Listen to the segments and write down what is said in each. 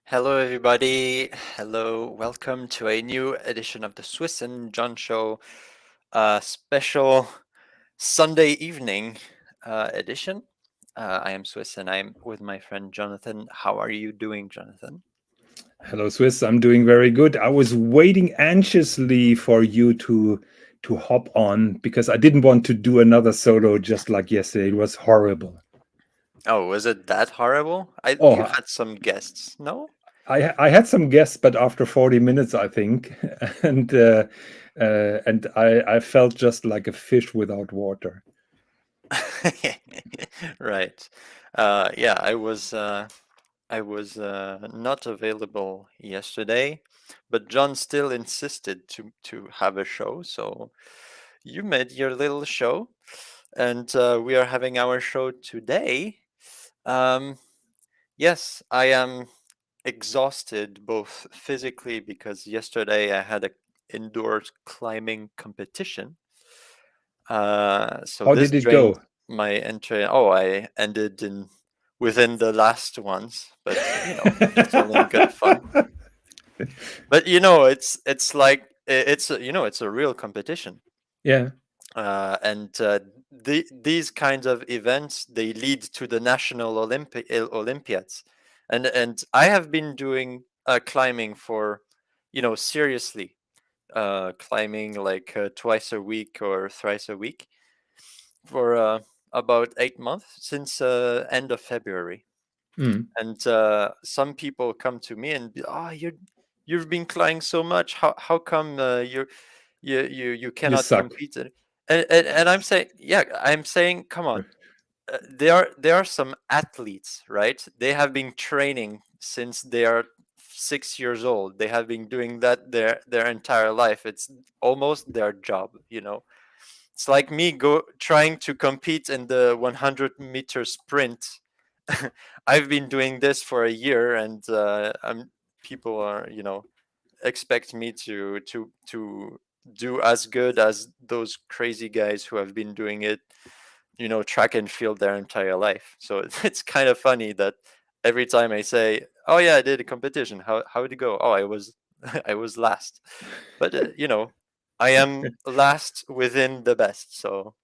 Hello, everybody. Hello, welcome to a new edition of the Swis and John Show, special Sunday evening edition. I am Swis and I'm with my friend Jonathan. How are you doing, Jonathan? Hello, Swiss. I'm doing very good. I was waiting anxiously for you to hop on because I didn't want to do another solo just like yesterday. It was horrible. Oh, was it that horrible? You Oh, had some guests, no? I had some guests, but after 40 minutes, I think, and I felt just like a fish without water. Right. Yeah, I was not available yesterday, but John still insisted to have a show, so you made your little show, and we are having our show today. Um, yes, I am exhausted both physically because yesterday I had a indoor climbing competition. So How this did it drained go? my entry. Oh, I ended in within the last ones, but still in good fun. But it's like it's a real competition, Yeah. and these kinds of events they lead to the national Olympiads, and I have been doing climbing for, seriously, climbing like twice a week or thrice a week for about 8 months since end of February. Mm. And some people come to me and be, oh, you've been climbing so much. How come you You cannot suck. compete? And I'm saying, yeah, I'm saying, come on. There are some athletes, right? They have been training since they are 6 years old. They have been doing that their entire life. It's almost their job. It's like me go trying to compete in the 100-meter sprint. I've been doing this for a year, and people are, expect me to do as good as those crazy guys who have been doing it, track and field their entire life. So it's kind of funny that every time I say, "Oh yeah, I did a competition. How did it go?" Oh, I was I was last, but I am last within the best, so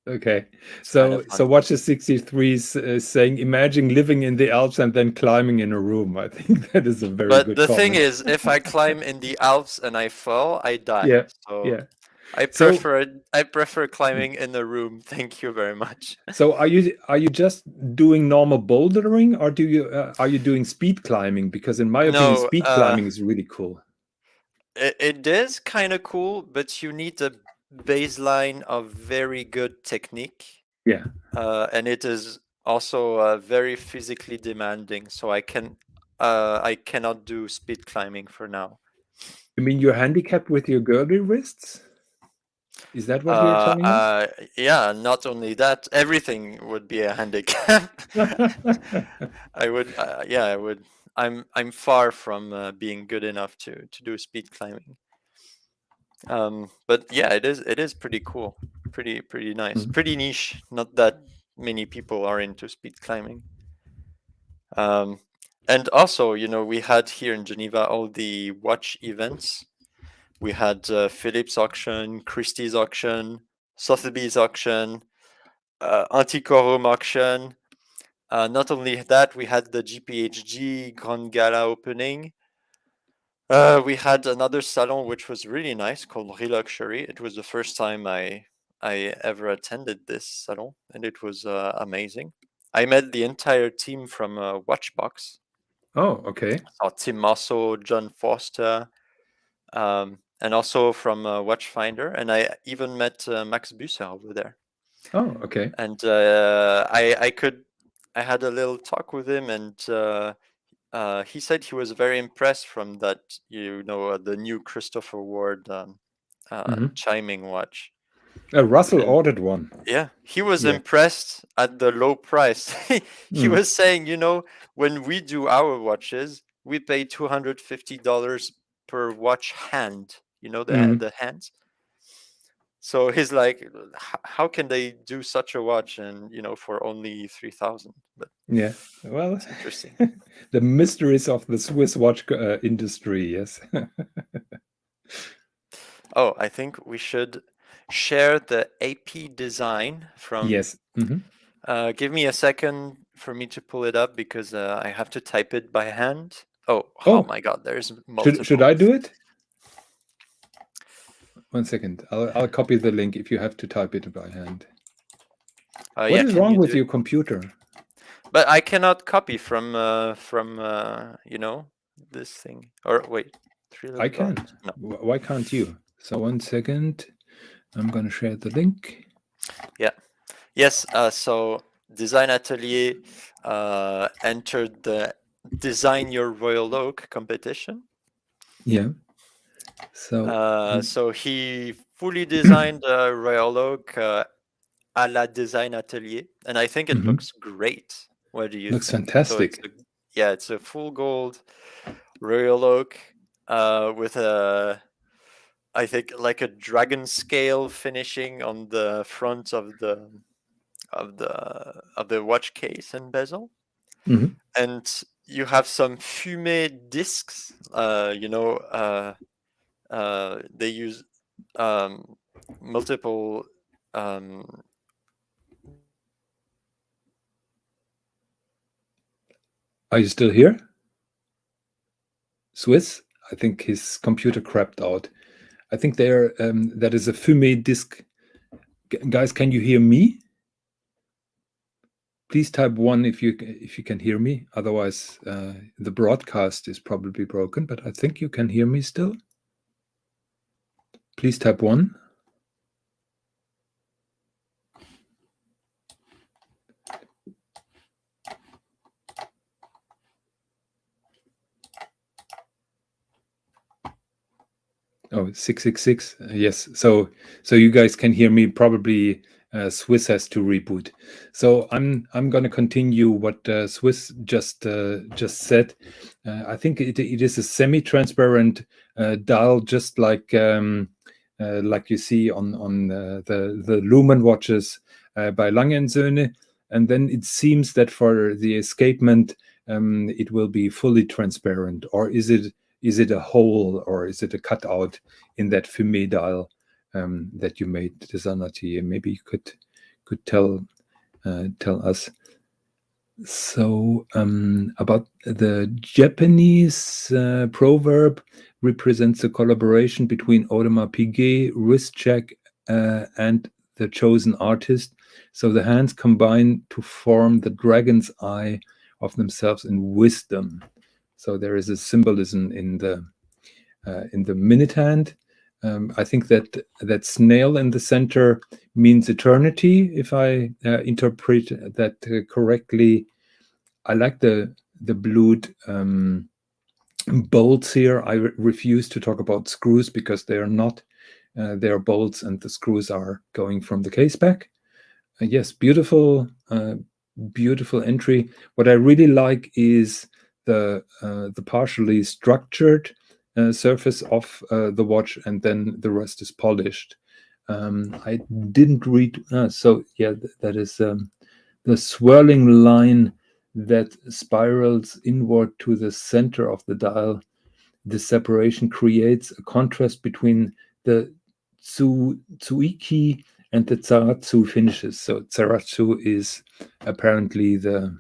Okay. it's kind of So fun. watch the 63s saying, imagine living in the Alps and then climbing in a room. I think that is a very But good the thing comment. is, if I climb in the Alps and I fall, I die. Yeah. So Yeah. I So prefer I prefer climbing in a room. Thank you very much. so are you just doing normal bouldering or do you are you doing speed climbing? Because in my opinion, No, speed climbing is really cool. it is kind of cool, but you need a baseline of very good technique, Yeah. and it is also very physically demanding. So I cannot do speed climbing for now. You mean you're handicapped with your girdle wrists? Is that what you're Uh, telling uh, yeah, not only that, everything would be a handicap. us? I would, yeah, I would. I'm far from being good enough to do speed climbing. But yeah, it is pretty cool, pretty nice, Mm. pretty niche. Not that many people are into speed climbing. Um, and also, we had here in Geneva all the watch events. We had Philips auction, Christie's auction, Sotheby's auction, Antiquorum auction. Not only that, we had the GPHG Grand Gala opening. We had another salon which was really nice called Reluxury. It was the first time I ever attended this salon, and it was amazing. I met the entire team from Watchbox. Oh, okay. I saw Tim Masso, John Foster, and also from Watchfinder, and I even met Max Busser over there. Oh, okay. And I had a little talk with him, and he said he was very impressed from that, the new Christopher Ward Hmm. chiming watch. Russell And ordered one. yeah, he was Yeah. impressed at the low price. He Mm. was saying, when we do our watches, we pay $250 per watch hand. Mm. The hands. So he's like, how can they do such a watch and for only 3,000? But Yeah, well, it's interesting. the mysteries of the Swiss watch industry. Yes. Oh, I think we should share the AP design from. Yes. Give me a second for me to pull it up because I have to type it by hand. Oh Oh, my God, there's should multiple. I do it? 1 second. I'll copy the link if you have to type it by hand. What Yeah, is can wrong you with do your it? computer? But I cannot copy from this thing. Or wait, three I little can. dots. No. Why can't you? So 1 second. I'm going to share the link. Yeah. Yes. So Design Atelier entered the Design Your Royal Oak competition. Yeah. So So he fully designed a Royal Oak à la Design Atelier, and I think it looks great. What do you looks think? So fantastic. it's a full gold Royal Oak with I think like a dragon scale finishing on the front of the watch case and bezel, and you have some fumé discs. They use multiple. Are you still here? Swiss? I think his computer crapped out. I think that is a fumé disc. Guys, can you hear me? Please type 1 if you can hear me. Otherwise, the broadcast is probably broken, but I think you can hear me still. Please type 1. Oh, 666. Yes. So you guys can hear me. Probably Swiss has to reboot. So I'm going to continue what Swiss just said. I think it is a semi-transparent dial, just like you see on the Lumen watches by Lange and Söhne. And then it seems that for the escapement, it will be fully transparent, or is it a hole, or is it a cutout in that fumé dial that you made, Desanati? Maybe you could tell us. So about the Japanese proverb represents a collaboration between Audemars Piguet, wrist check, and the chosen artist. So the hands combine to form the dragon's eye of themselves in wisdom. So there is a symbolism in the minute hand. I think that snail in the center means eternity, if I interpret that correctly. I like the blued bolts here. I refuse to talk about screws because they are not. They are bolts, and the screws are going from the case back. Yes, beautiful entry. What I really like is the partially structured surface of the watch, and then the rest is polished. I didn't read. So yeah, that is the swirling line that spirals inward to the center of the dial. This separation creates a contrast between the Tsuiki and the Zaratsu finishes. So Zaratsu is apparently the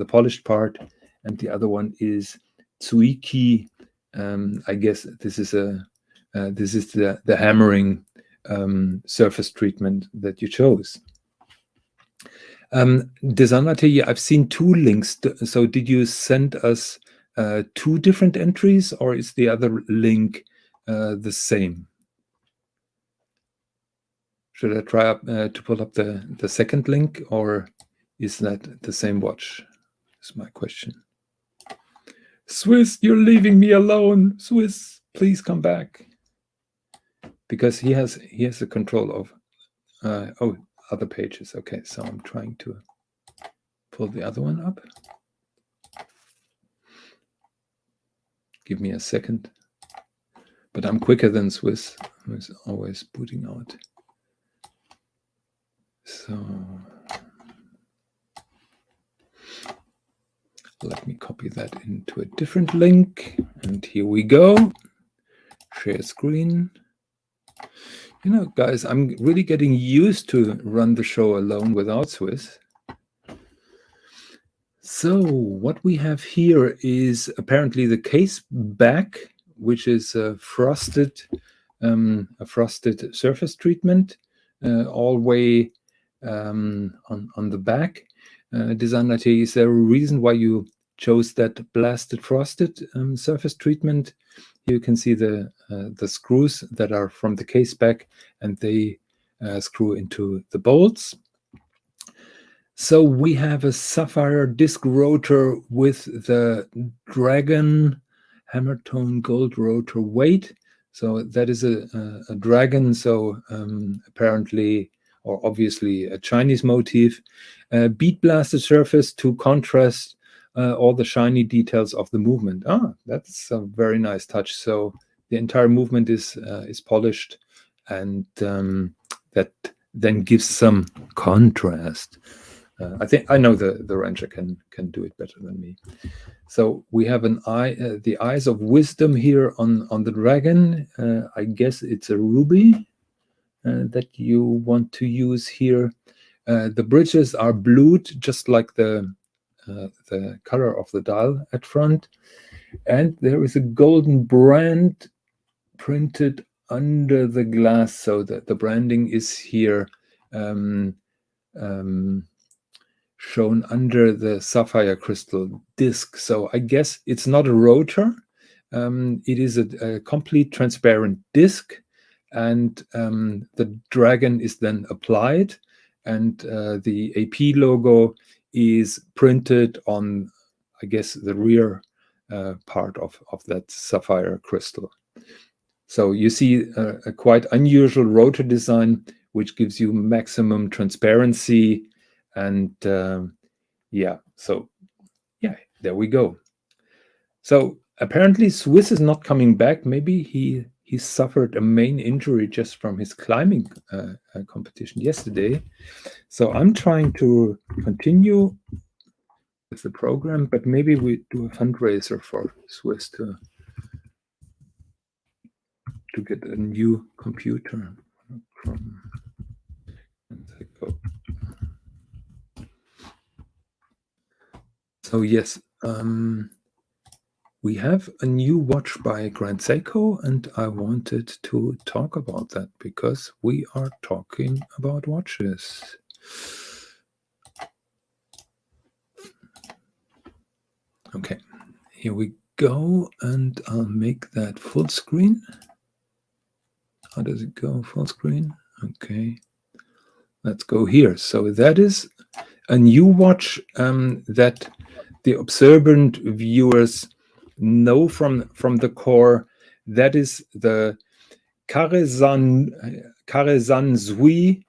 polished part, and the other one is Tsuiki. I guess this is the hammering surface treatment that you chose. Desanati, I've seen 2 links. So did you send us 2 different entries, or is the other link the same? Should I try to pull up the second link, or is that the same watch? Is my question. Swiss, you're leaving me alone. Swiss, please come back. Because he has the control of other pages. Okay, so I'm trying to pull the other one up. Give me a second. But I'm quicker than Swiss. It's always booting out. So let me copy that into a different link. And here we go. Share screen. You know, guys, I'm really getting used to run the show alone without Swis. So what we have here is apparently the case back, which is a frosted surface treatment, all way on the back. Designer T, is there a reason why you chose that blasted frosted surface treatment? Here you can see the screws that are from the case back, and they screw into the bolts. So we have a sapphire disc rotor with the dragon hammer tone gold rotor weight. So that is a dragon. So apparently, or obviously, a Chinese motif. Bead blasted surface to contrast all the shiny details of the movement. That's a very nice touch. So the entire movement is polished, and that then gives some contrast. I think I know the rancher can do it better than me. So we have an eye, the eyes of wisdom here on the dragon. I guess it's a ruby that you want to use here. The bridges are blued, just like the color of the dial at front, and there is a golden brand printed under the glass, so that the branding is here. Shown under the sapphire crystal disc. So I guess it's not a rotor. It is a complete transparent disc, and the dragon is then applied, and the AP logo is printed on, I guess, the rear part of that sapphire crystal. So you see a quite unusual rotor design, which gives you maximum transparency. And yeah, there we go. So apparently Swis is not coming back. Maybe he suffered a main injury just from his climbing competition yesterday. So I'm trying to continue with the program, but maybe we do a fundraiser for Swis to get a new computer from Seiko. So yes, we have a new watch by Grand Seiko, and I wanted to talk about that because we are talking about watches. Okay, here we go, and I'll make that full screen. How does it go? Full screen? Okay, let's go here. So that is a new watch that the observant viewers know from the core. That is the Karezan Zui.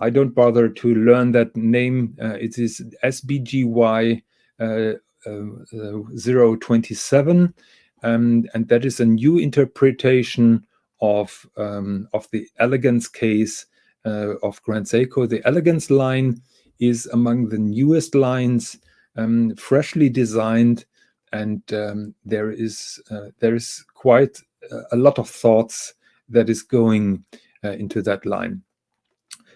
I don't bother to learn that name. It is SBGY 027, and that is a new interpretation of the elegance case of Grand Seiko. The elegance line is among the newest lines, freshly designed, and there is quite a lot of thoughts that is going into that line.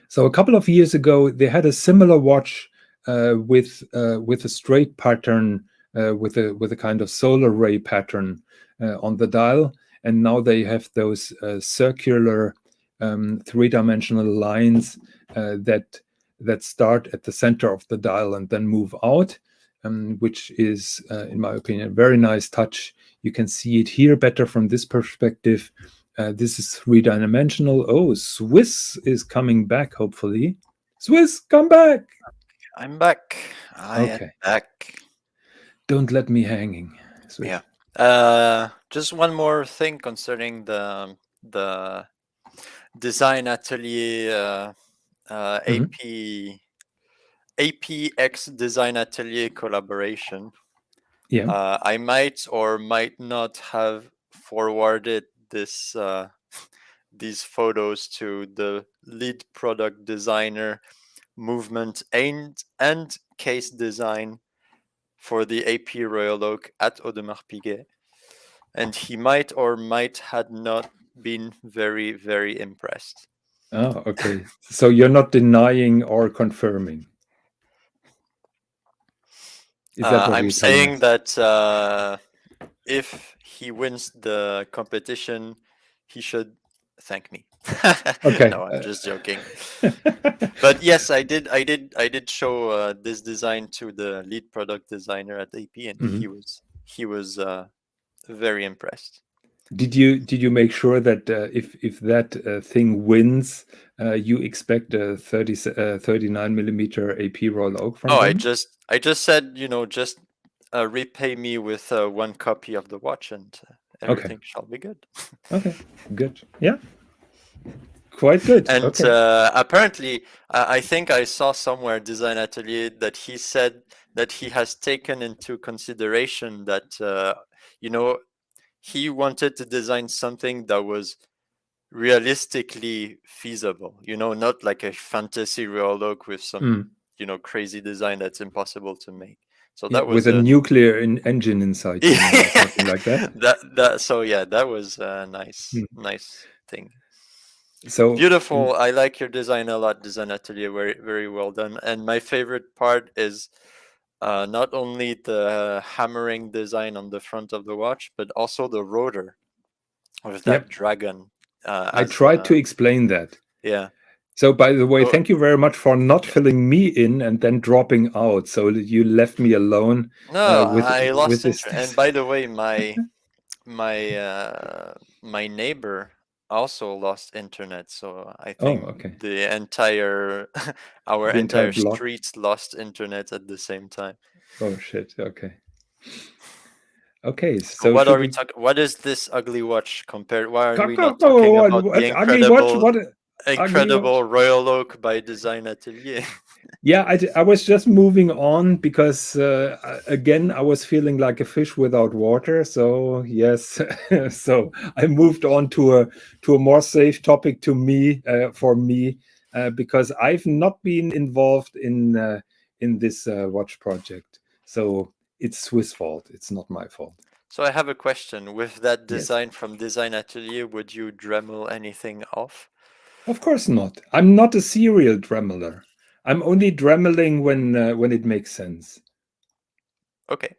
So a couple of years ago, they had a similar watch with a straight pattern, with a kind of solar ray pattern on the dial, and now they have those circular three-dimensional lines that start at the center of the dial and then move out, which is, in my opinion, a very nice touch. You can see it here better from this perspective. This is three-dimensional. Oh, Swis is coming back, hopefully. Swis, come back! I'm back. I am back. Don't let me hanging, Swis. Yeah. Just one more thing concerning the design atelier APX design atelier collaboration. Yeah. I might or might not have forwarded this these photos to the lead product designer, movement and case design for the AP Royal Oak at Audemars Piguet, and he might or might had not been very, very impressed. Oh, okay. So you're not denying or confirming. Is that what I'm you're telling saying us? that if he wins the competition, he should thank me. Okay. No, I'm just joking. But yes, I did show this design to the lead product designer at AP, and Mhm. he was very impressed. Did you make sure that if that thing wins, you expect a 39 millimeter AP Royal Oak from Oh, them? I just said, just repay me with one copy of the watch, and Okay. everything shall be good. Okay. Good. Yeah. Quite good. And Okay. apparently, I think I saw somewhere Design Atelier that he said that he has taken into consideration that you know he wanted to design something that was realistically feasible. Not like a fantasy Royal Oak with some Mm. crazy design that's impossible to make. So Yeah, that with was a a nuclear engine inside, you mean, or something like that? that was a Mm. nice thing. So, Beautiful. I like your design a lot, Design Atelier. Very, very well done. And my favorite part is not only the hammering design on the front of the watch, but also the rotor with that yep, dragon I as tried to explain that. yeah. So, by the way, So thank you very much for not yeah. filling me in and then dropping out. So you left me alone No, with I with lost this. interest. And by the way, my neighbor also lost internet, so I Oh, think okay. the entire our The entire entire block. streets lost internet at the same time. Oh shit. Okay. Okay. So So what should are we we? talking? What is this ugly watch compared? Why are we not talking What, about the ugly watch? What ugly watch? incredible Royal Oak by Design Atelier? Yeah, I was just moving on because again I was feeling like a fish without water. So yes, so I moved on to a more safe topic to me for me because I've not been involved in this watch project. So it's Swiss fault. It's not my fault. So I have a question. With that Yes, design from Design Atelier, would you Dremel anything off? of course not. I'm not a serial dremeler. I'm only dremeling when it makes sense. Okay,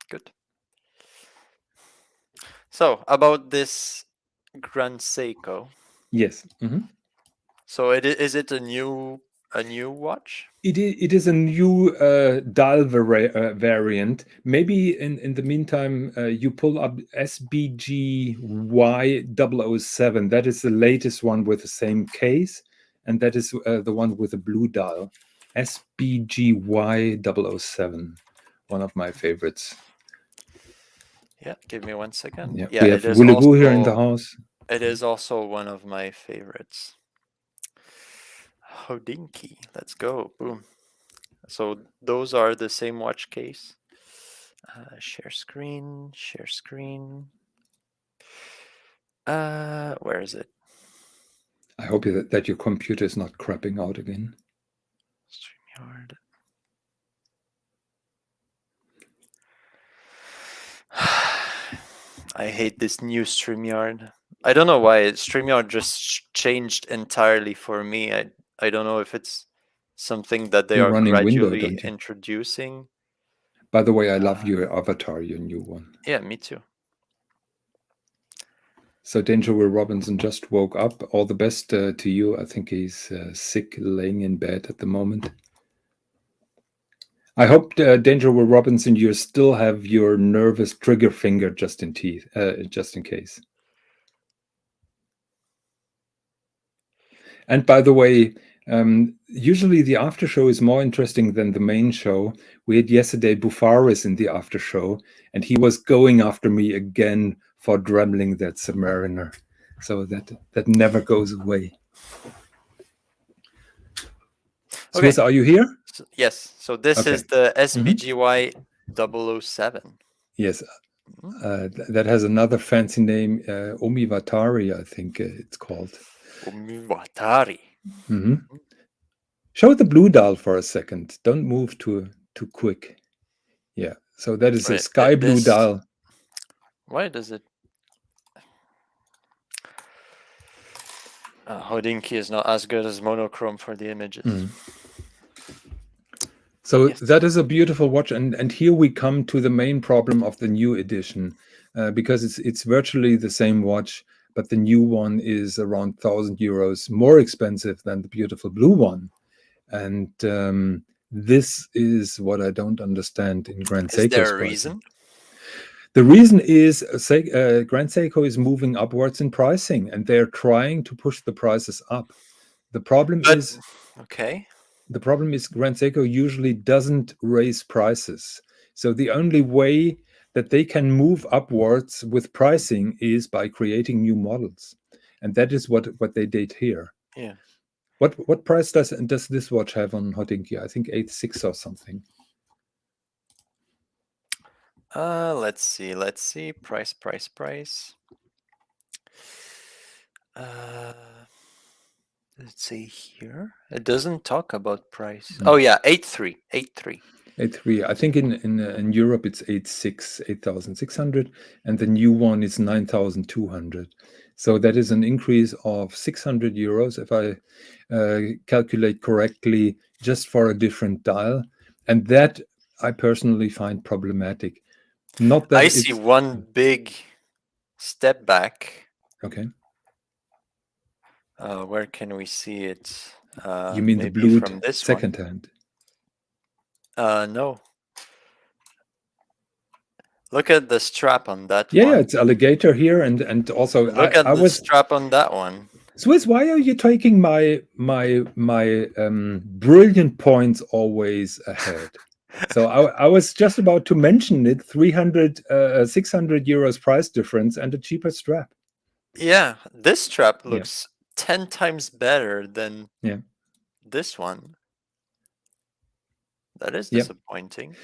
good. So about this Grand Seiko. Yes. Mhm. So is it a new watch? It is a new dial variant. Maybe in the meantime, you pull up SBGY007. That is the latest one with the same case, and that is the one with the blue dial. SBGY007, one of my favorites. Yeah, give me 1 second. Yeah, Yeah, we have Wulibu here in the house. it is also one of my favorites. Hodinky. Let's go. Boom. So those are the same watch case. Share screen. Share screen. Where is it? I hope that your computer is not crapping out again. StreamYard. I hate this new StreamYard. I don't know why StreamYard just changed entirely for me. I don't know if it's something that they You're are running window, gradually don't you? introducing. By the way, I love your avatar, your new one. Yeah, me too. So Danger Will Robinson just woke up. All the best to you. I think he's sick, laying in bed at the moment. I hope Danger Will Robinson, you still have your nervous trigger finger just in case. And by the way, usually the after show is more interesting than the main show. We had yesterday Bufaris in the after show, and he was going after me again for dremeling that Submariner. So that never goes away. Okay. Swiss, are you here? Yes. So this Okay. is the Mhm. SBGY 007. Yes. That has another fancy name, Omiwatari, I think it's called. Umiwatari. Hmm. Show the blue dial for a second. Don't move too quick. Yeah. So that is a Right. sky blue This. dial. Why does it? Hodinki is not as good as monochrome for the images. So Yes. that is a beautiful watch, and here we come to the main problem of the new edition, because it's virtually the same watch, but the new one is around €1,000 more expensive than the beautiful blue one, and this is what I don't understand in Grand Is Seiko's there a pricing. reason? The reason is Grand Seiko is moving upwards in pricing, and they're trying to push the prices up. The problem But is okay. Grand Seiko usually doesn't raise prices. So the only way that they can move upwards with pricing is by creating new models, and that is what they did here. Yeah. What price does this watch have on Hodinkee? I think 8.6 or something. Let's see. Let's see. Price. Let's see here. It doesn't talk about price. Oh yeah, 8.3. 8.3. 8.3. I think in Europe it's 8.6, 8,600, and the new one is 9,200. So that is an increase of €600 if I calculate correctly, just for a different dial, and that I personally find problematic. Not that I see one big step back. Okay. Where can we see it? You mean the maybe blued from this second hand? No. Look at the strap on that Yeah, one. it's alligator here, and also Look at I the was strap on that one. Swis. Why are you taking my brilliant points always ahead? So I was just about to mention it: 300, €600 price difference and a cheaper strap. Yeah, this strap Yeah. looks 10 times better than Yeah. this one. That is Yeah. disappointing.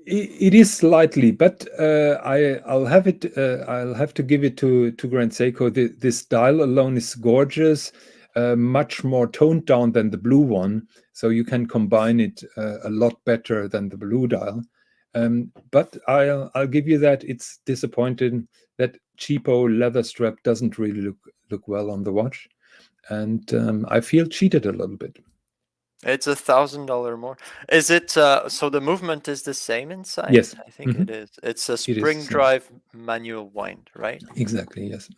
It is slightly, but I'll have it. I'll have to give it to Grand Seiko. This dial alone is gorgeous, much more toned down than the blue one, so you can combine it a lot better than the blue dial. But I'll give you that it's disappointing that cheapo leather strap doesn't really look well on the watch, and I feel cheated a little bit. It's $1,000 more. Is it so the movement is the same inside? Yes. I think it is. It's a It is spring the same. drive manual wind, right? Exactly. Yes.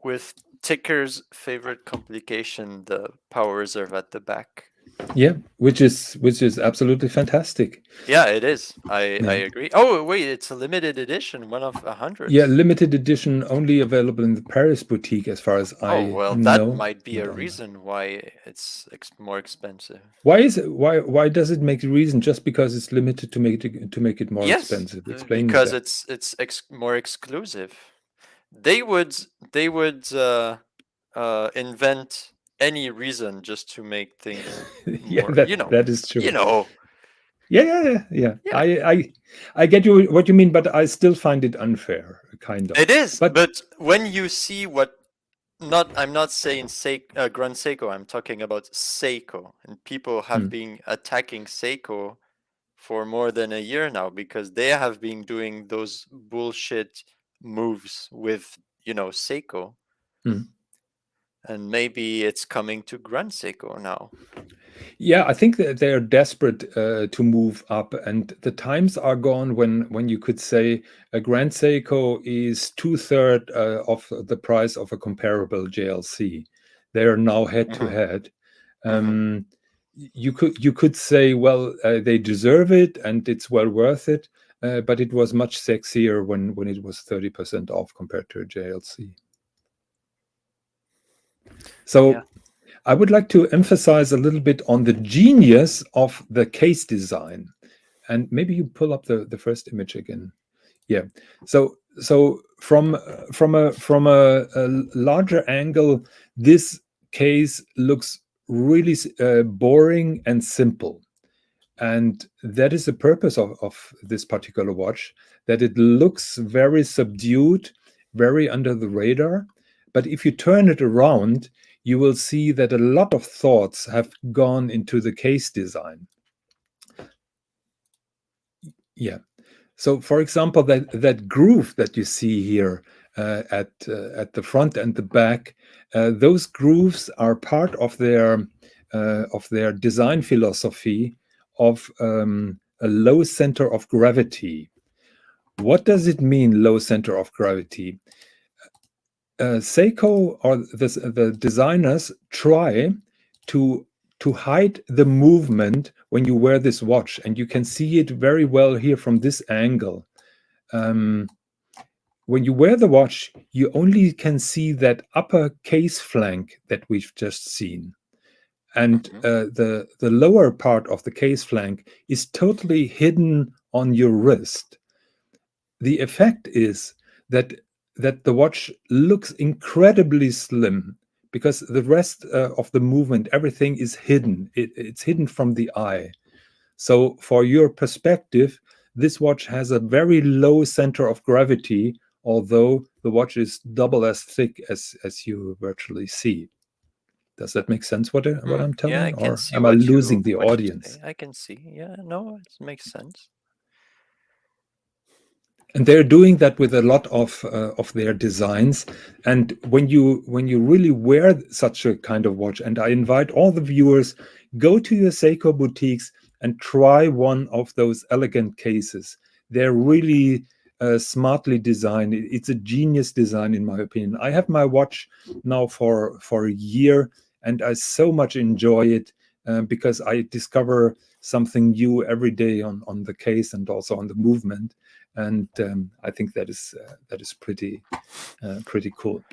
With Ticker's favorite complication, the power reserve at the back. Yeah, which is absolutely fantastic. Yeah, it is. I Yeah. agree. Oh wait, it's a limited edition, one of 100. Yeah, limited edition, only available in the Paris boutique, as far as Oh I well, that know. might be Not a online. reason why it's more expensive. Why is it? Why does it make a reason just because it's limited to make it more Yes, expensive? Explain me because that. it's more exclusive. They would invent any reason just to make things Yeah, more. that is true. You know. Yeah. Yeah. I get you what you mean, but I still find it unfair, kind of. It is, But but when you see what I'm not saying Grand Seiko, I'm talking about Seiko, and people have been attacking Seiko for more than a year now because they have been doing those bullshit moves with Seiko, and maybe it's coming to Grand Seiko now. yeah, I think that they are desperate to move up, and the times are gone when you could say a Grand Seiko is 2/3 of the price of a comparable JLC. They are now head to head. You could say, well, they deserve it, and it's well worth it. But it was much sexier when it was 30% off compared to a JLC. So. Yeah. I would like to emphasize a little bit on the genius of the case design. And maybe you pull up the first image again. Yeah. So from a larger angle, this case looks really boring and simple. And that is the purpose of this particular watch, that it looks very subdued, very under the radar. But if you turn it around, you will see that a lot of thoughts have gone into the case design. Yeah. So, for example, that groove that you see here at the front and the back, those grooves are part of their design philosophy of a low center of gravity. What does it mean, low center of gravity? Seiko or the designers try to hide the movement when you wear this watch, and you can see it very well here from this angle. When you wear the watch, you only can see that upper case flank that we've just seen. And the lower part of the case flank is totally hidden on your wrist. The effect is that the watch looks incredibly slim because the rest of the movement, everything is hidden. It's hidden from the eye. So for your perspective, this watch has a very low center of gravity, although the watch is double as thick as you virtually see. Does that make sense what I'm telling? Yeah, I can Or see am I what losing the you audience? say. I can see. Yeah, no, it makes sense. And they're doing that with a lot of their designs. And when you really wear such a kind of watch, and I invite all the viewers, go to your Seiko boutiques and try one of those elegant cases. They're really smartly designed. It's a genius design, in my opinion. I have my watch now for a year, and I so much enjoy it because I discover something new every day on the case and also on the movement. And I think that is pretty cool.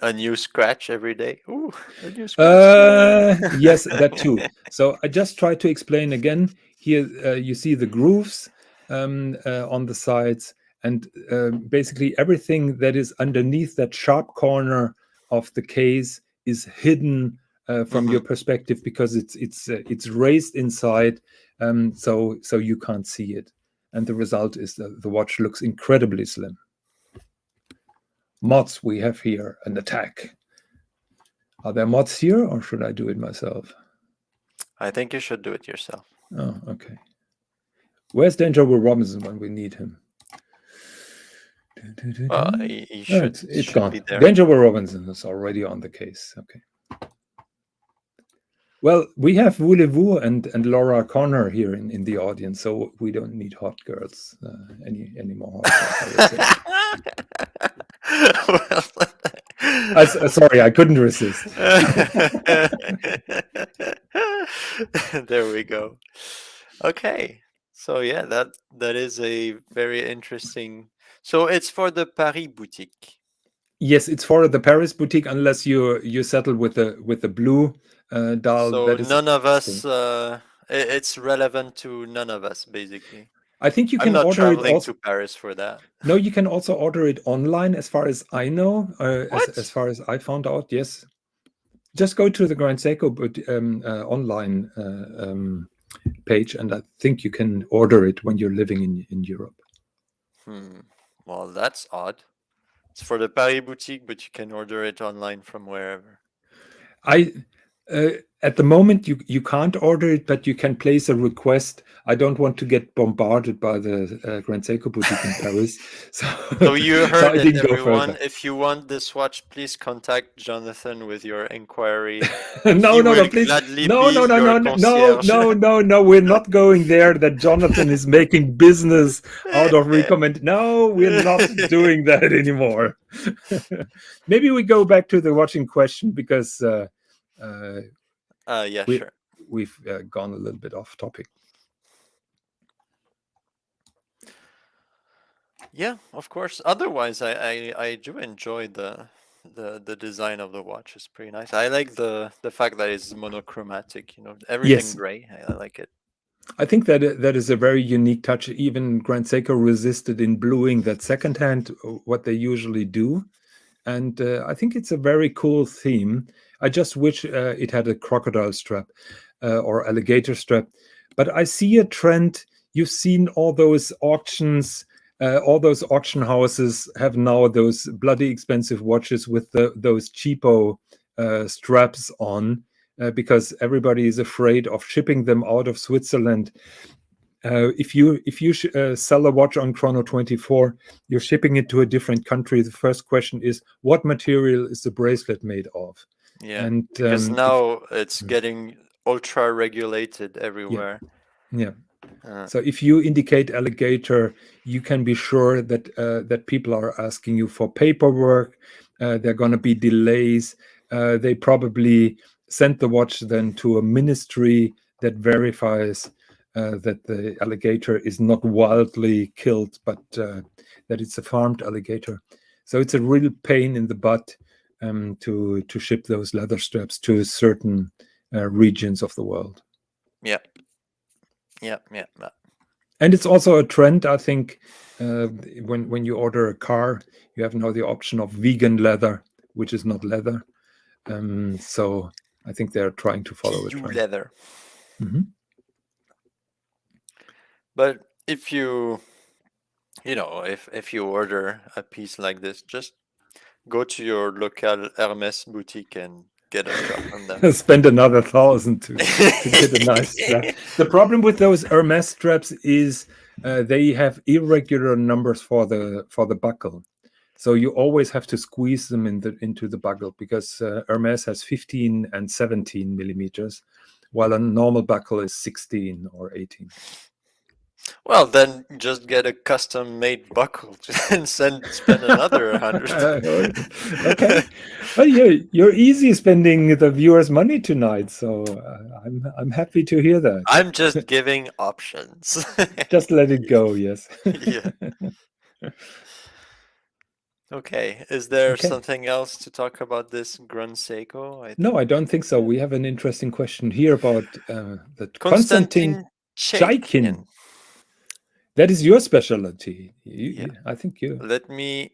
A new scratch every day. Ooh, a new scratch. Yes, that too. So I just try to explain again. Here you see the grooves on the sides, and basically everything that is underneath that sharp corner of the case is hidden from your perspective because it's raised inside, so you can't see it. And the result is that the watch looks incredibly slim. Mods, we have here an attack. Are there mods here, or should I do it myself? I think you should do it yourself. Oh, okay. Where's Danger Will Robinson when we need him? He should, it's should gone. be there. Danger Will Robinson is already on the case. Okay. Well, we have Voulez-Vous and Laura Connor here in the audience, so we don't need hot girls anymore. Sorry, I couldn't resist. There we go. Okay, so yeah, that is a very interesting. So it's for the Paris boutique. Yes, it's for the Paris boutique, unless you settle with the blue dial. So that is none of us. It's relevant to none of us, basically. I think you I'm can not order it traveling also. to Paris for that. No, you can also order it online, as far as I know. As far as I found out, yes. Just go to the Grand Seiko online page, and I think you can order it when you're living in Europe. Well, that's odd. It's for the Paris boutique, but you can order it online from wherever. At the moment, you can't order it, but you can place a request. I don't want to get bombarded by the Grand Seiko boutique in Paris. So you heard so I didn't it, go everyone. further. If you want this watch, please contact Jonathan with your inquiry. No, please. No. We're not going there. That Jonathan is making business out of recommend. No, we're not doing that anymore. Maybe we go back to the watch in question because yeah, sure. We've gone a little bit off topic. Yeah, of course. Otherwise, I do enjoy the design of the watch. It's pretty nice. I like the fact that it's monochromatic. Everything gray. I like it. I think that is a very unique touch. Even Grand Seiko resisted in bluing that second hand, what they usually do. And I think it's a very cool theme. I just wish it had a crocodile strap or alligator strap. But I see a trend. You've seen all those auctions. All those auction houses have now those bloody expensive watches with those cheapo straps on, because everybody is afraid of shipping them out of Switzerland. If you sell a watch on Chrono 24, you're shipping it to a different country. The first question is, what material is the bracelet made of? Yeah, And because now it's getting ultra regulated yeah, everywhere. yeah. So if you indicate alligator, you can be sure that that people are asking you for paperwork. There are going to be delays. They probably send the watch then to a ministry that verifies that the alligator is not wildly killed, but that it's a farmed alligator. So it's a real pain in the butt to ship those leather straps to certain regions of the world. Yeah. Yeah, yeah, yeah. And it's also a trend, I think. When you order a car, you have now the option of vegan leather, which is not leather. So I think they're trying to follow the PU trend. leather. Mm-hmm. But if you know, if you order a piece like this, just go to your local Hermes boutique and get a strap from them. Spend another 1,000 to get a nice strap. The problem with those Hermes straps is they have irregular numbers for the buckle. So you always have to squeeze them into the buckle, because Hermes has 15 and 17 millimeters, while a normal buckle is 16 or 18. Well, then just get a custom-made buckle and spend another 100. Okay. Well, you're easy spending the viewers' money tonight, so I'm happy to hear that. I'm just giving options. Just let it go. Yes. Yeah. Okay. Is there Okay. something else to talk about this Grun Seiko? No, I don't think so. We have an interesting question here about the Konstantin Chaikin. Chaikin. That is your specialty. Yeah. I think you. Let me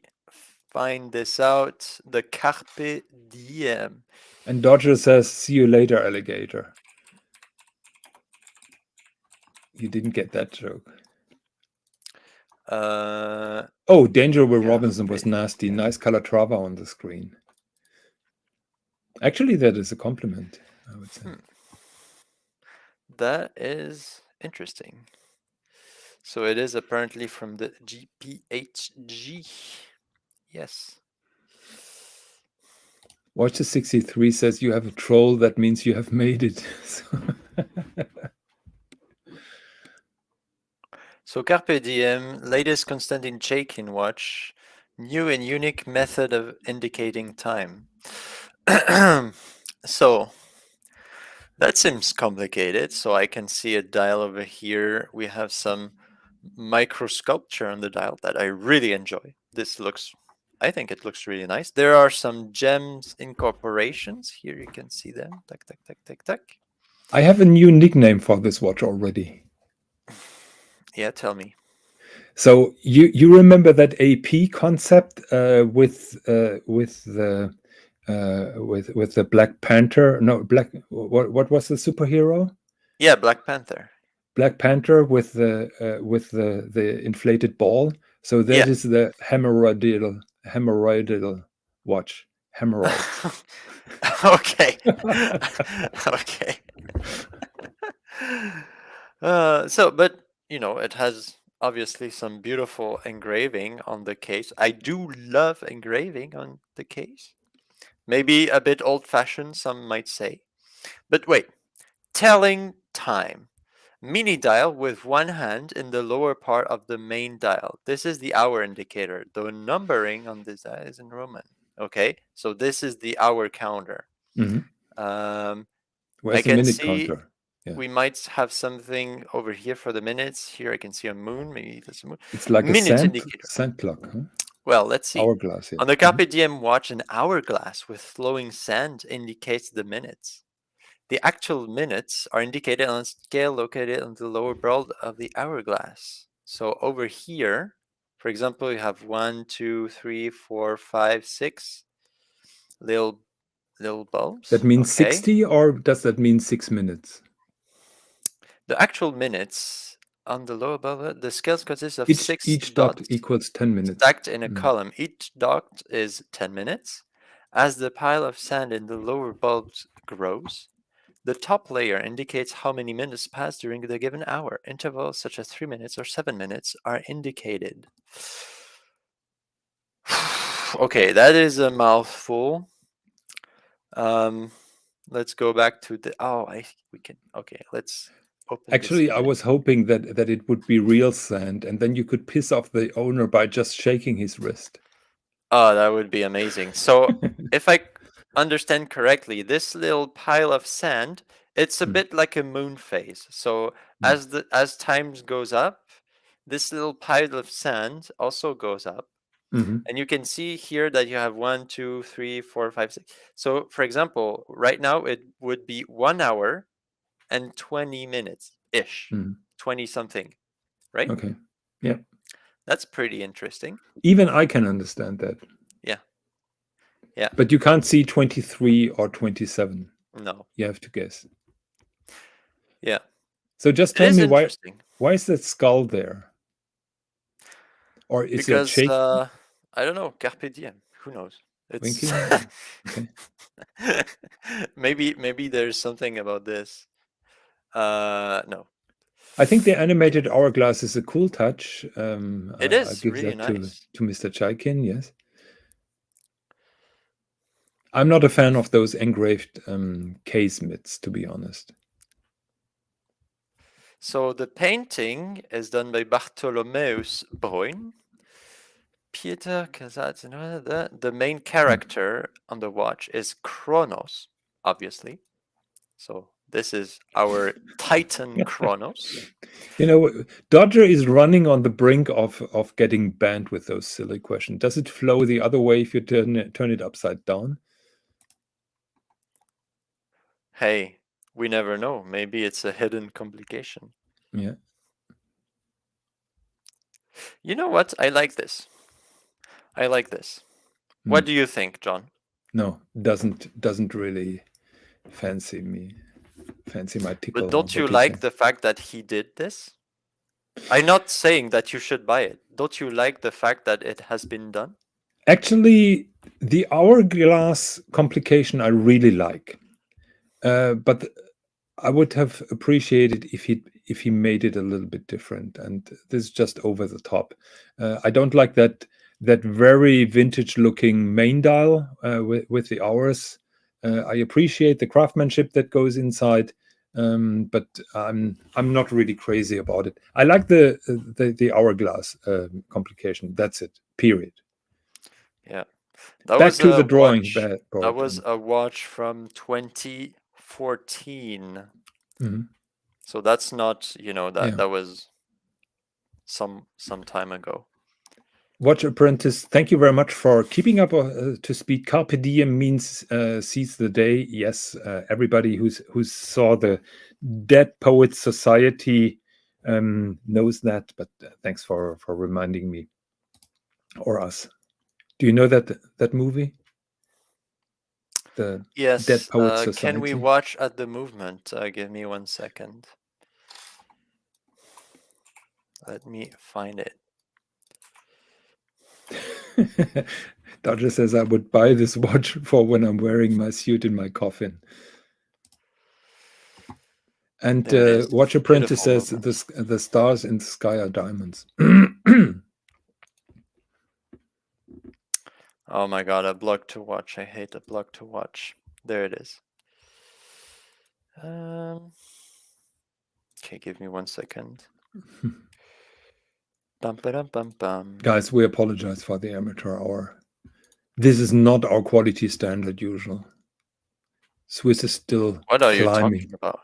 find this out. The Carpe Diem. And Dodger says, "See you later, alligator." You didn't get that joke. Oh, Danger Will Robinson was nasty. Nice Calatrava on the screen. Actually, that is a compliment, I would say. That is interesting. So it is apparently from the GPHG. Yes. Watch the 63 says you have a troll. That means you have made it. So Carpe Diem, latest Konstantin Chaikin watch, new and unique method of indicating time. So that seems complicated. So I can see a dial over here. We have some micro sculpture on the dial that I really enjoy. I think it looks really nice. There are some gems incorporations here. You can see them. Tack, tack, tack, tack, tack. I have a new nickname for this watch already. Yeah, tell me. So you remember that AP concept with the Black Panther? No, what was the superhero? Yeah, Black Panther. Black Panther with the inflated ball. So that is the hemorrhoidal watch. Hemorrhoids. Okay. Okay. But it has obviously some beautiful engraving on the case. I do love engraving on the case. Maybe a bit old-fashioned, some might say. But wait, telling time. Mini dial with one hand in the lower part of the main dial. This is the hour indicator. The numbering on this dial is in Roman. Okay, so this is the hour counter. Mm-hmm. Where's I the can minute see counter? Yeah. we might have something over here for the minutes. Here I can see a moon. Maybe that's a moon. It's like minute a indicator. sand clock. Huh? Well, let's see. Hourglass. Yeah. On the Carpe Diem watch, an hourglass with flowing sand indicates the minutes. The actual minutes are indicated on a scale located on the lower barrel of the hourglass. So over here, for example, you have 1, 2, 3, 4, 5, 6 little bulbs. That means 60, or does that mean 6 minutes? The actual minutes on the lower above the scales consist of Each 6 dot dots equals 10 minutes. stacked in a column. Each dot is 10 minutes. As the pile of sand in the lower bulbs grows, the top layer indicates how many minutes pass during the given hour. Intervals such as 3 minutes or 7 minutes are indicated. Okay, that is a mouthful. Let's go back to the. We can. Okay, let's open. Actually, this I was hoping that it would be real sand, and then you could piss off the owner by just shaking his wrist. Oh, that would be amazing. So, if I understand correctly, this little pile of sand, it's a bit like a moon phase. So, as time goes up, this little pile of sand also goes up. And you can see here that you have 1, 2, 3, 4, 5, 6. So, for example, right now it would be 1 hour and 20 minutes ish, 20 something, right? Okay. Yeah. That's pretty interesting. Even I can understand that. Yeah. Yeah. But you can't see 23 or 27. No. You have to guess. Yeah. So just It tell is me interesting. why is that skull there? Or is it Because shaking? I don't know, carpe diem. Who knows? It's Winking? Okay. maybe there's something about this. No. I think the animated hourglass is a cool touch. It I is give really that nice. to Mr. Chaikin, yes. I'm not a fan of those engraved casements, to be honest. So the painting is done by Bartholomeus Bruyn. Peter Casals, the main character on the watch is Kronos, obviously. So this is our Titan Kronos. You know, Dodger is running on the brink of getting banned with those silly questions. Does it flow the other way if you turn it upside down? Hey, we never know. Maybe it's a hidden complication. Yeah. You know what? I like this. I like this. What do you think, John? No, doesn't really fancy my tickle. But don't you like the fact that he did this? I'm not saying that you should buy it. Don't you like the fact that it has been done? Actually, the hourglass complication I really like, but I would have appreciated if he made it a little bit different. And this is just over the top. I don't like that very vintage looking main dial with the hours. I appreciate the craftsmanship that goes inside, but I'm not really crazy about it. I like the hourglass complication. That's it. Period. Yeah. That Back was to a the drawing watch. board. That was a watch from 2014. So that's not, that was some time ago. Watch Apprentice, thank you very much for keeping up to speed. Carpe diem means seize the day. Yes, everybody who saw the Dead Poets Society knows that. But thanks for reminding me or us. Do you know that movie? The Yes. Dead Poets Society. Can we watch at the movement? Give me 1 second. Let me find it. Dodger says I would buy this watch for when I'm wearing my suit in my coffin. And Watch Apprentice says the stars in the sky are diamonds. Oh my god, a blog to watch. I hate a blog to watch. There it is. Okay, give me 1 second. Bum, ba-dum, bum, bum. Guys, we apologize for the amateur hour. This is not our quality standard usual. Swis is still What are climbing. you talking about?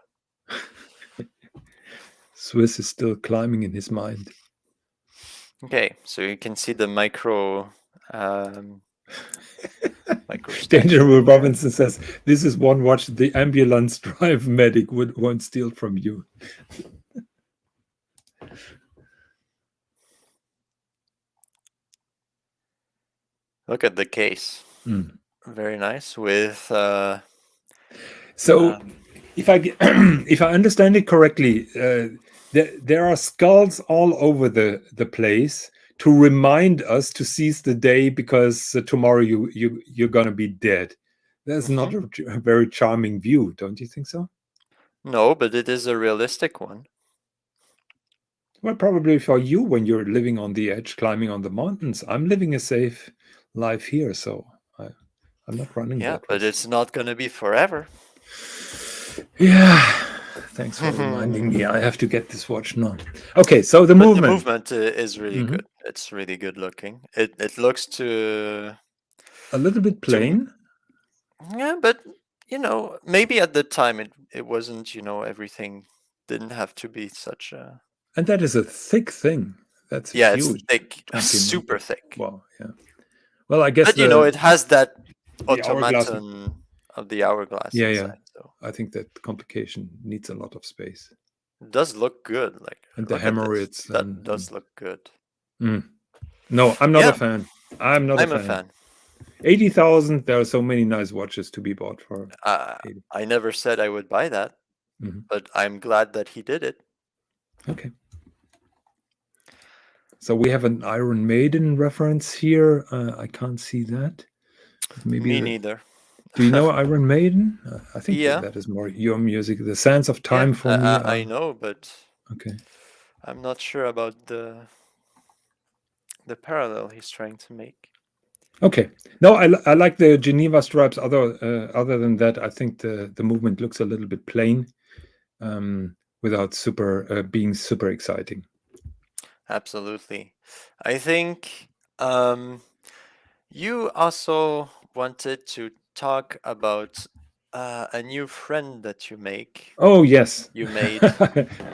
Swis is still climbing in his mind. Okay, so you can see the micro Dangerous Robinson says, this is one watch the ambulance drive medic won't steal from you. Look at the case. Very nice with so if I if I understand it correctly, there are skulls all over the place to remind us to seize the day, because tomorrow you're gonna be dead. That's not Mhm. a very charming view, don't you think so? No, but it is a realistic one. Well, probably for you when you're living on the edge, climbing on the mountains. I'm living a safe life here, so I'm not running Yeah, that but risk. it's not gonna be forever. Yeah, thanks for reminding me. I have to get this watch now. Okay, so the But the movement. movement is really Mhm. good. It's really good looking. It looks A little bit to m- plain, yeah, but maybe at the time it wasn't, everything didn't have to be such a and that is a thick thing. That's a yeah, it's huge thick, super implement. thick. Wow, yeah. Well, I guess But it has that the hourglass. automaton of the hourglass Yeah, yeah. inside, so I think that complication needs a lot of space, it does look good. Like, and the look at this. hammerits That and does look good. mm. No, I'm not a Yeah, fan. I'm not a I'm a fan. fan. 80,000. There are so many nice watches to be bought for Uh, 80. I never said I would buy that, Mhm. but I'm glad that he did it. Okay. So we have an Iron Maiden reference here. I can't see that, but maybe Me neither. do you know Iron Maiden? I think Yeah, that is more your music. The Sands of yeah, Time for me I are know, but okay. I'm not sure about the parallel he's trying to make. Okay. No, I like the Geneva stripes. Other than that, I think the movement looks a little bit plain, without being super exciting. Absolutely. I think you also wanted to talk about a new friend that Oh yes, you made.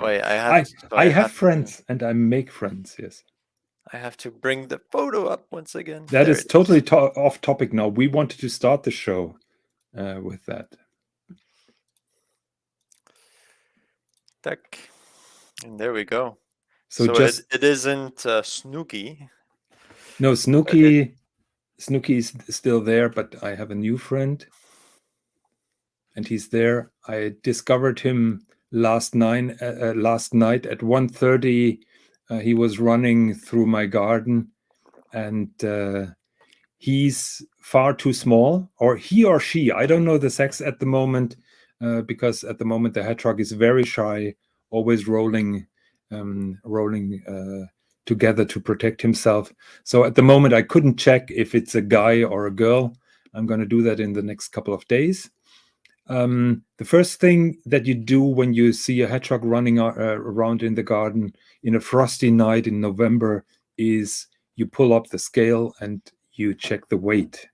Wait, I have to friends and I make friends. Yes, I have to bring the photo up once again. that There is it is. totally off topic now. We wanted to start the show with that. Tac. And there we go. So So just it isn't Snooky, no, but it Snooky is still there, but I have a new friend, and he's there. I discovered him last night at 1:30. He was running through my garden, and he's far too small, or he or she. I don't know the sex at the moment, because at the moment the hedgehog is very shy, always rolling together to protect himself. So at the moment I couldn't check if it's a guy or a girl. I'm going to do that in the next couple of days. The first thing that you do when you see a hedgehog running around in the garden in a frosty night in November is you pull up the scale and you check the weight.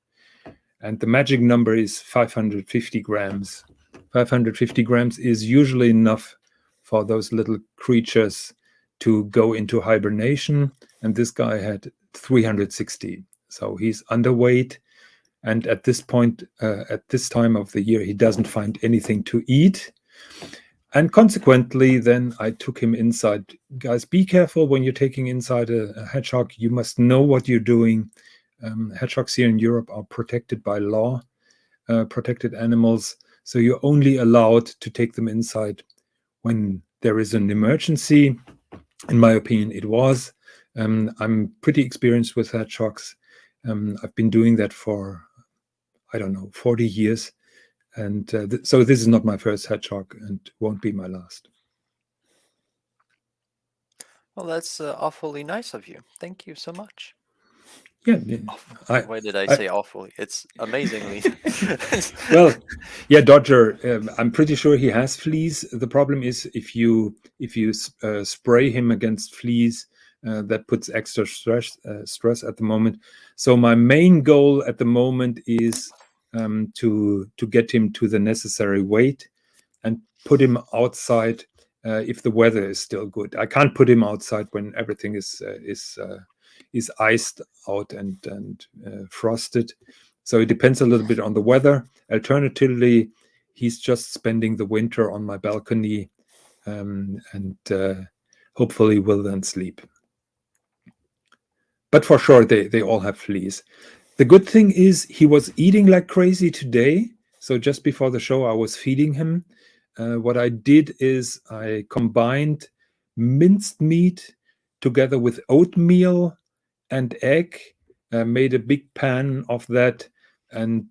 And the magic number is 550 grams. 550 grams is usually enough for those little creatures to go into hibernation. And this guy had 360. So he's underweight. And at this point, at this time of the year, he doesn't find anything to eat. And consequently, then I took him inside. Guys, be careful when you're taking inside a hedgehog. You must know what you're doing. Hedgehogs here in Europe are protected by law, protected animals. So you're only allowed to take them inside when there is an emergency. In my opinion, it was. I'm pretty experienced with hedgehogs. I've been doing that for, I don't know, 40 years. And so this is not my first hedgehog and won't be my last. Well, that's awfully nice of you. Thank you so much. Yeah, I, Why did I I say awfully? It's amazingly. well, yeah, Dodger. I'm pretty sure he has fleas. The problem is if you spray him against fleas, that puts extra stress at the moment. So my main goal at the moment is to get him to the necessary weight and put him outside if the weather is still good. I can't put him outside when everything is iced out and frosted. So it depends a little bit on the weather. Alternatively, he's just spending the winter on my balcony, and hopefully will then sleep. But for sure, they all have fleas. The good thing is he was eating like crazy today. So just before the show, I was feeding him. what I did is I combined minced meat together with oatmeal and egg, made a big pan of that, and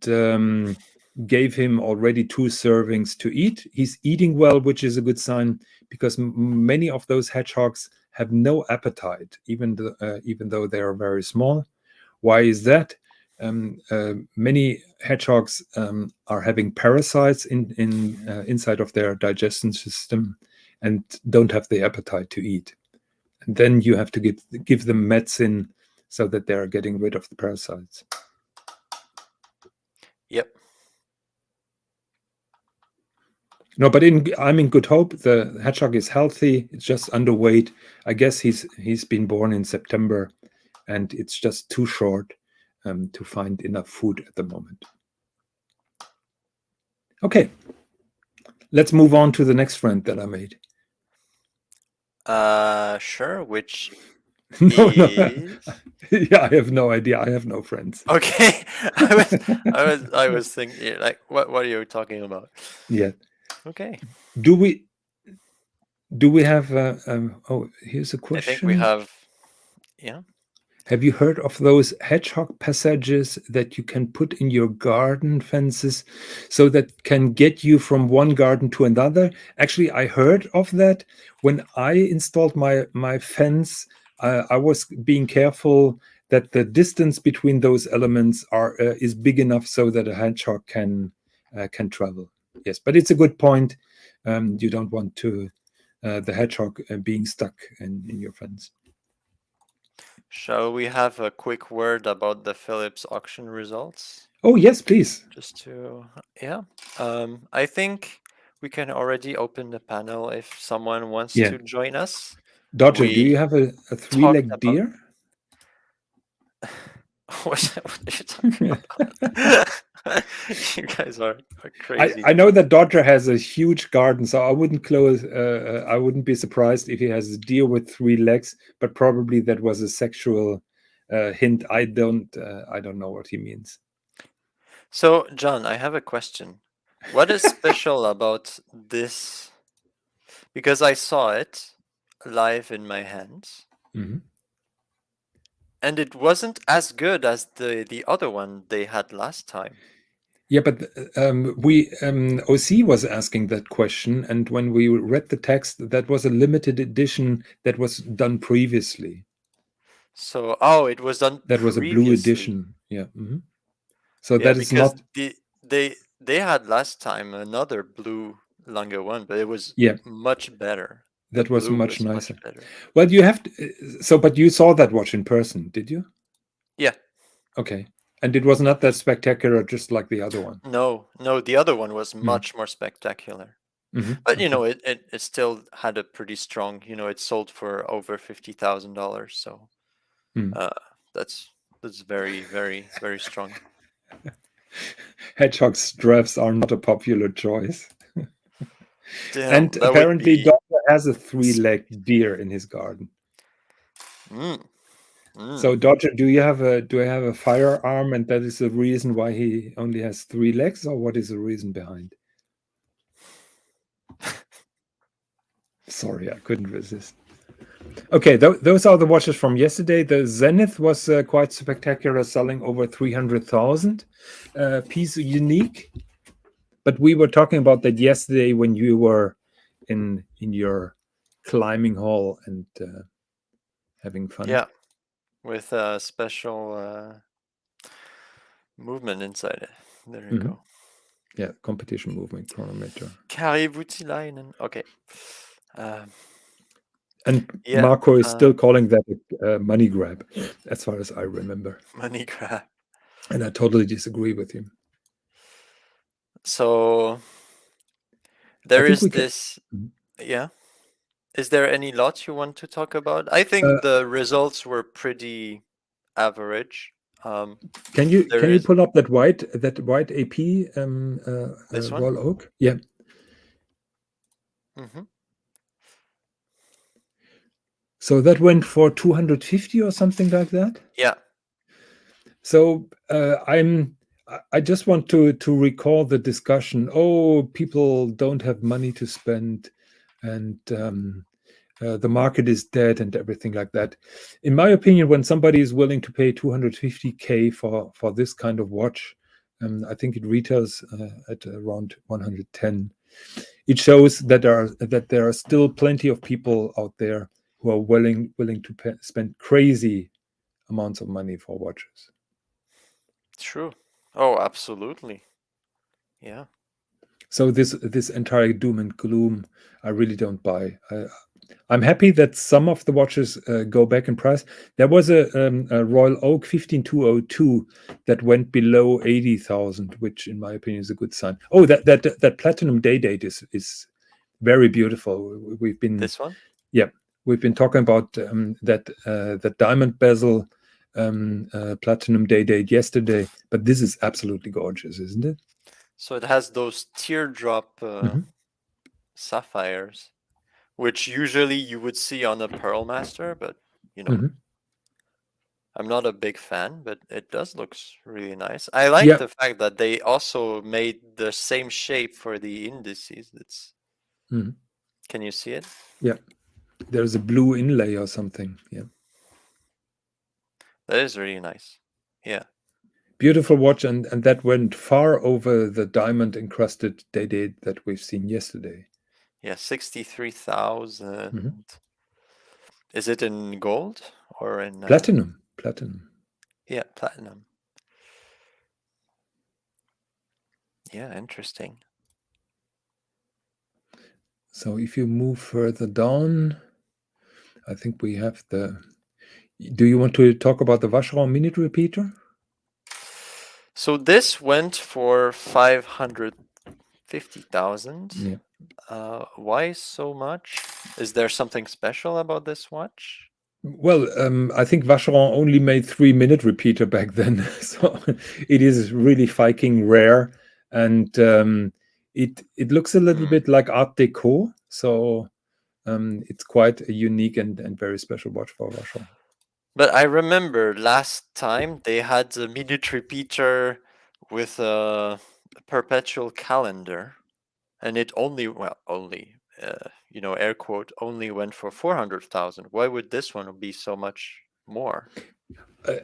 gave him already 2 servings to eat. He's eating well, which is a good sign, because many of those hedgehogs have no appetite, even though they are very small. Why is that? Many hedgehogs are having parasites inside of their digestion system and don't have the appetite to eat. And then you have to give them medicine so that they are getting rid of the parasites. Yep. No, but I'm in good hope. The hedgehog is healthy. It's just underweight. I guess he's been born in September, and it's just too short to find enough food at the moment. Okay, let's move on to the next friend that I made. Sure. Which No. is Yeah, I have no idea. I have no friends. okay. I was thinking like, what are you talking about? Yeah. Okay. Do we have? Oh, here's a question. I think we have. Yeah. Have you heard of those hedgehog passages that you can put in your garden fences so that can get you from one garden to another? Actually, I heard of that when I installed my fence. I was being careful that the distance between those elements is big enough so that a hedgehog can travel. Yes, but it's a good point. You don't want the hedgehog being stuck in your fence. Shall we have a quick word about the Philips auction results? Oh, yes, please. Just to, yeah. I think we can already open the panel if someone wants to join us. Dodger, do you have a three-legged deer? What are you talking about? You guys are crazy. I know that Dodger has a huge garden, so I wouldn't I wouldn't be surprised if he has a deer with 3 legs, but probably that was a sexual hint. I don't know what he means. So, John, I have a question. What is special about this? Because I saw it live in my hands. Mm-hmm. And it wasn't as good as the other one they had last time. Yeah, but OC was asking that question, and when we read the text, that was a limited edition that was done previously. So, it was done. That was a blue edition. Yeah. Mm-hmm. So that is not. They had last time another blue longer one, but it was much better. That was much nicer. Much better. Well, you have to. But you saw that watch in person, did you? Yeah. Okay. And it was not that spectacular, just like the other one. No, the other one was much more spectacular. Mm-hmm. But it still had a pretty strong. It sold for over $50,000. So that's very, very, very strong. Hedgehog straps are not a popular choice. Damn, and apparently Dodger has a 3-legged deer in his garden. So Dodger, do I have a firearm, and that is the reason why he only has 3 legs, or what is the reason behind? Sorry, I couldn't resist. Okay, those are the watches from yesterday. The Zenith was quite spectacular, selling over 300,000 piece unique. But we were talking about that yesterday when you were in your climbing hall and having fun. Yeah, with a special movement inside it. There you go. Yeah, competition movement chronometer. Okay. And Marco is still calling that a money grab, as far as I remember. Money grab. And I totally disagree with him. So there is this. Yeah. Is there any lot you want to talk about? I think the results were pretty average. Can you pull up that white AP this one? Royal Oak? Yeah. Mm-hmm. So that went for 250 or something like that. Yeah. So I'm I just want to recall the discussion. Oh, people don't have money to spend, and the market is dead, and everything like that. In my opinion, when somebody is willing to pay 250K for this kind of watch, I think it retails at around 110. It shows that there are still plenty of people out there who are willing to spend crazy amounts of money for watches. True. Oh, absolutely. Yeah. So this entire doom and gloom, I really don't buy. I'm happy that some of the watches go back in price. There was a Royal Oak 15202 that went below 80,000, which in my opinion is a good sign. Oh, that platinum day date is very beautiful. We've been This one? we've been talking about that diamond bezel platinum day date yesterday, but this is absolutely gorgeous, isn't it? So it has those teardrop Mhm. sapphires, which usually you would see on a Pearl Master, but you know, Mhm. I'm not a big fan, but it does looks really nice. I like Yeah. the fact that they also made the same shape for the indices. It's Mhm. Can you see it? Yeah. There's a blue inlay or something. Yeah. That is really nice. Yeah. Beautiful watch, and that went far over the diamond encrusted day date that we've seen yesterday. Yeah, Mhm. 63,000. Is it in gold or in Platinum. yeah, platinum? Yeah, interesting. So if you move further down, I think we have the. Do you want to talk about the Vacherin minute repeater? So this went for 550,000. Yeah. Why so much? Is there something special about this watch? Well, I think Vacheron only made 3 minute repeater back then, so it is really fucking rare, and it looks a little Hmm. bit like Art Deco, so it's quite a unique and very special watch for Vacheron. But I remember last time they had a minute repeater with a perpetual calendar, and it only, well, only, air quote, only went for 400,000. Why would this one be so much more?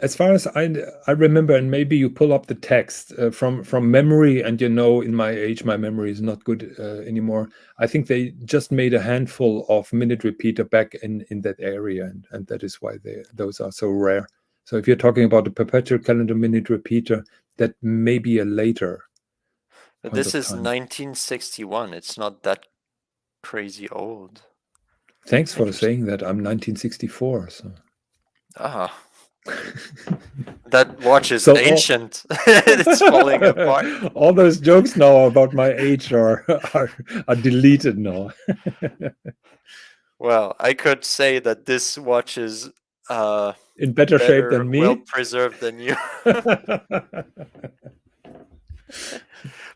As far as I remember, and maybe you pull up the text from memory, and in my age, my memory is not good anymore. I think they just made a handful of minute repeater back in that area, and that is why those are so rare. So if you're talking about a perpetual calendar minute repeater, that may be a later But point this of is time. 1961. It's not that crazy old. Thanks for Interesting. saying that. I'm 1964, so. Ah, that watch is So ancient. It's falling apart. all those jokes now about my age are deleted now. Well, I could say that this watch is In better shape better, than well me. preserved than you.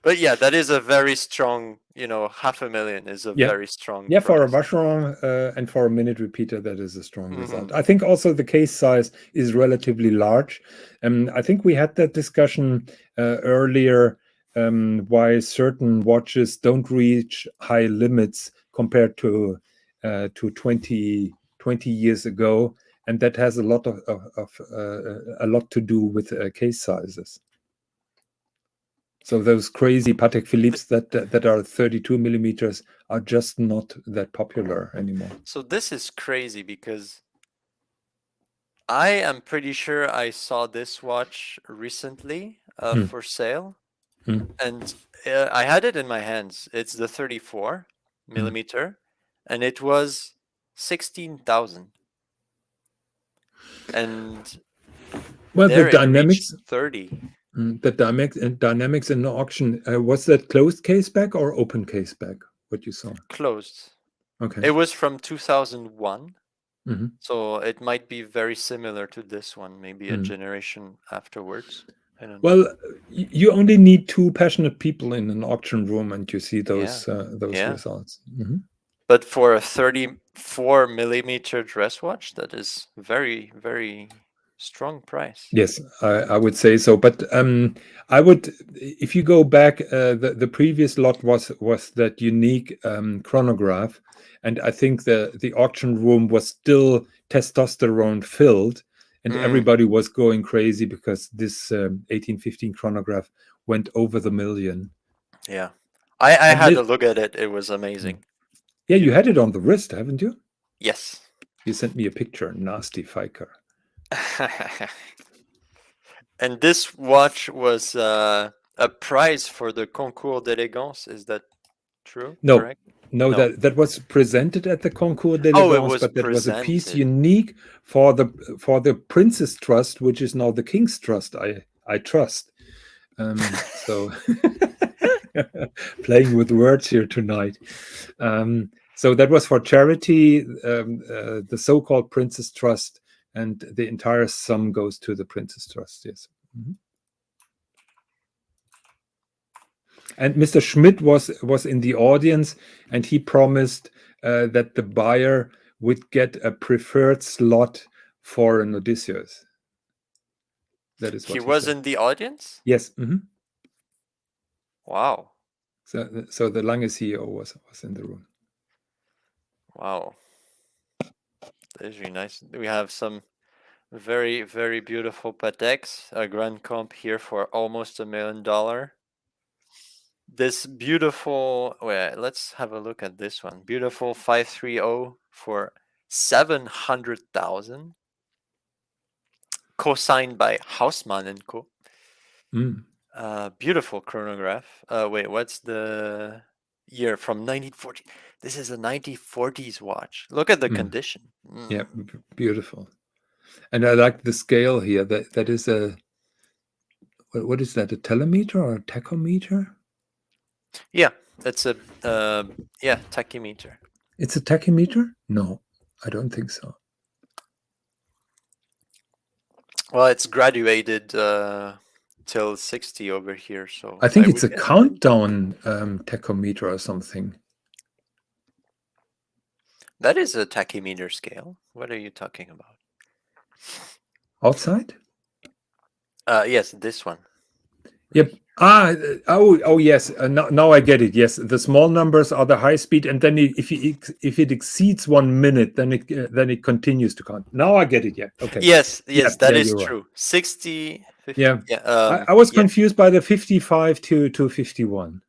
But yeah, that is a very strong, 500,000 is a Yeah. very strong Yeah, for a price. Vacheron and for a minute repeater, that is a strong result. Hmm. I think also the case size is relatively large. I think we had that discussion earlier, why certain watches don't reach high limits compared to 20 years ago, and that has a lot a lot to do with case sizes. So those crazy Patek Philippe's that are 32 millimeters are just not that popular anymore. So this is crazy because I am pretty sure I saw this watch recently Hmm. for sale, Hmm. and I had it in my hands. It's the 34 Hmm. millimeter, and it was 16,000, and Well, there it reached 30. the dynamics in the auction, was that closed case back or open case back? What you saw? Closed. Okay. It was from 2001, Hmm. so it might be very similar to this one, maybe a Hmm. generation afterwards. I don't know. Well, you only need two passionate people in an auction room, and you see Yeah, those yeah. results. Hmm. But for a 34 millimeter dress watch, that is very, very. Strong price. Yes, I would say so. But I would, if you go back, the previous lot was that unique chronograph, and I think the auction room was still testosterone filled, and everybody was going crazy because this 1815 chronograph went over the million. Yeah, I And had a look at it. It was amazing. yeah, you had it on the wrist, haven't you? Yes. You sent me a picture. Nasty fiker. And this watch was a prize for the Concours d'Elegance. Is that true? No, Correct? no, No. that was presented at the Concours Oh, it d'Elegance, was but that was a piece presented. unique for the Prince's Trust, which is now the King's Trust. I trust. So playing with words here tonight. So that was for charity, the so-called Prince's Trust, and the entire sum goes to the Prince's Trust. Yes. Mm-hmm. And Mr. Schmidt was in the audience, and he promised that the buyer would get a preferred slot for an Odysseus. That is what He he was said. in the audience? Yes. Mm-hmm. Wow. So the Lange CEO was in the room. Wow. That is really nice. We have some very, very beautiful Pateks. A Grand Comp here for almost $1 million. This beautiful, wait, let's have a look at this one. Beautiful 530 for 700,000. Co-signed by Hausmann and Co. Beautiful chronograph. Wait, what's the year? From 1940? This is a 1940s watch. Look at the condition. Yeah, beautiful. And I like the scale here. That is a, what is that? A telemeter or a tachometer? Yeah, that's a tachymeter. It's a tachymeter? No, I don't think so. Well, it's graduated till 60 over here, so I think it's a countdown tachometer or something. That is a tachymeter scale. What are you talking about? Outside? Yes, this one. Yep. Oh yes. Now I get it. Yes, the small numbers are the high speed, and then if it exceeds 1 minute, then it continues to count. Now I get it. Yeah. Okay. Yes, that is true. Right. 60. 50, yeah. yeah. I was confused by the 55 to 51.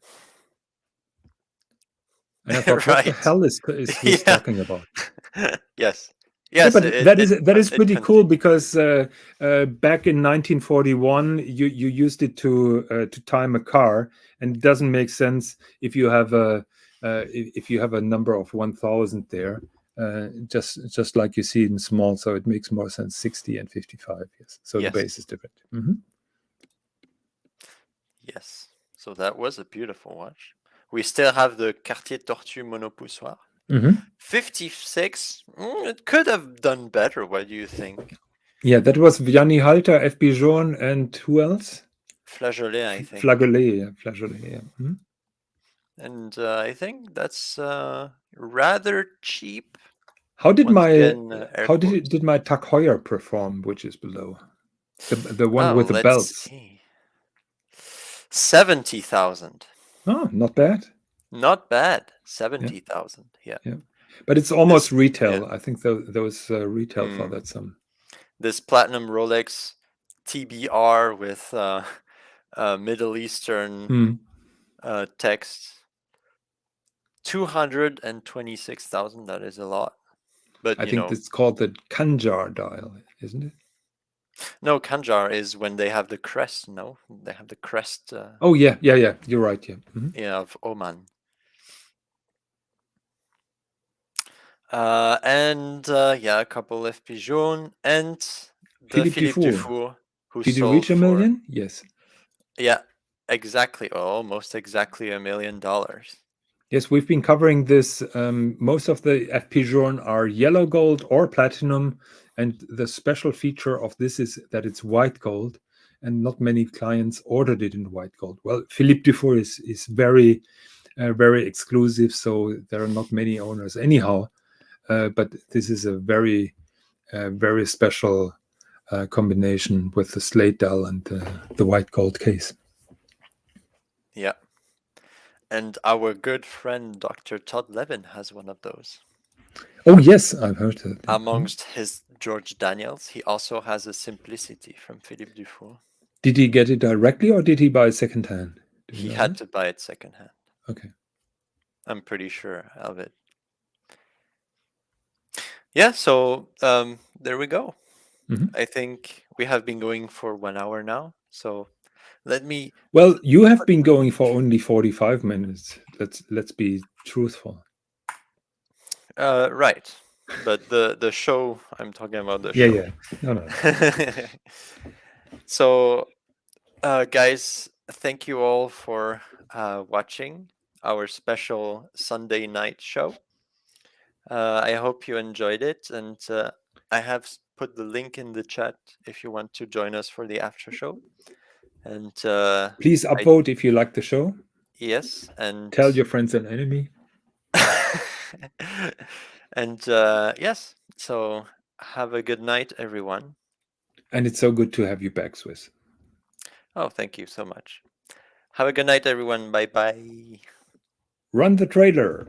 And I thought, what the hell is Swis talking about? Yes. Yeah, but that is pretty cool, because back in 1941 you used it to time a car, and it doesn't make sense if you have a number of 1000 there, just like you see in small. So it makes more sense 60 and 55. Yes. So the base is different. Mm-hmm. Yes. So that was a beautiful watch. We still have the Cartier Tortue Monopoussoir. 56. It could have done better. What do you think? Yeah, that was Vianney Halter, FB Jon, and who else? Flageolet, I think. Flageolet, yeah. Mm-hmm. And I think that's rather cheap. How did my Tag Heuer perform, which is below? The one with the belts. See. 70,000. Oh, not bad. Not bad. 70,000. Yeah. But it's almost retail. I think those retail for that sum. This platinum Rolex TBR with Middle Eastern text. 226,000. That is a lot. But I think it's called the Kanjar dial, isn't it? No, Kanjar is when they have the crest. No, they have the crest. Oh yeah. You're right. Yeah. Mm-hmm. Yeah, of Oman. And a couple of Pigeon and the Philippe Dufour, who Did sold you reach $1 million? Yes. Yeah, exactly. Almost exactly $1 million. Yes, we've been covering this. Most of the Pigeon are yellow gold or platinum, and the special feature of this is that it's white gold, and not many clients ordered it in white gold. Well, Philippe Dufour is very, very exclusive, so there are not many owners anyhow. But this is a very, very special combination with the slate dial and the white gold case. Yeah. And our good friend Dr. Todd Levin has one of those. Oh yes, I've heard that. Amongst his George Daniels, he also has a Simplicity from Philippe Dufour. Did he get it directly or did he buy secondhand? He had to buy it secondhand. Okay. I'm pretty sure of it. Yeah, so there we go. I think we have been going for 1 hour now. So let me. Well, you have been going for only 45 minutes. Let's be truthful. Right, but the show, I'm talking about the Yeah, show. yeah. No. So, guys, thank you all for watching our special Sunday night show. I hope you enjoyed it, and I have put the link in the chat if you want to join us for the after show. And please upvote if you like the show. Yes, and tell your friends and enemy. And yes, so have a good night, everyone. And it's so good to have you back, Swis. Oh, thank you so much. Have a good night, everyone. Bye-bye. Run the trailer.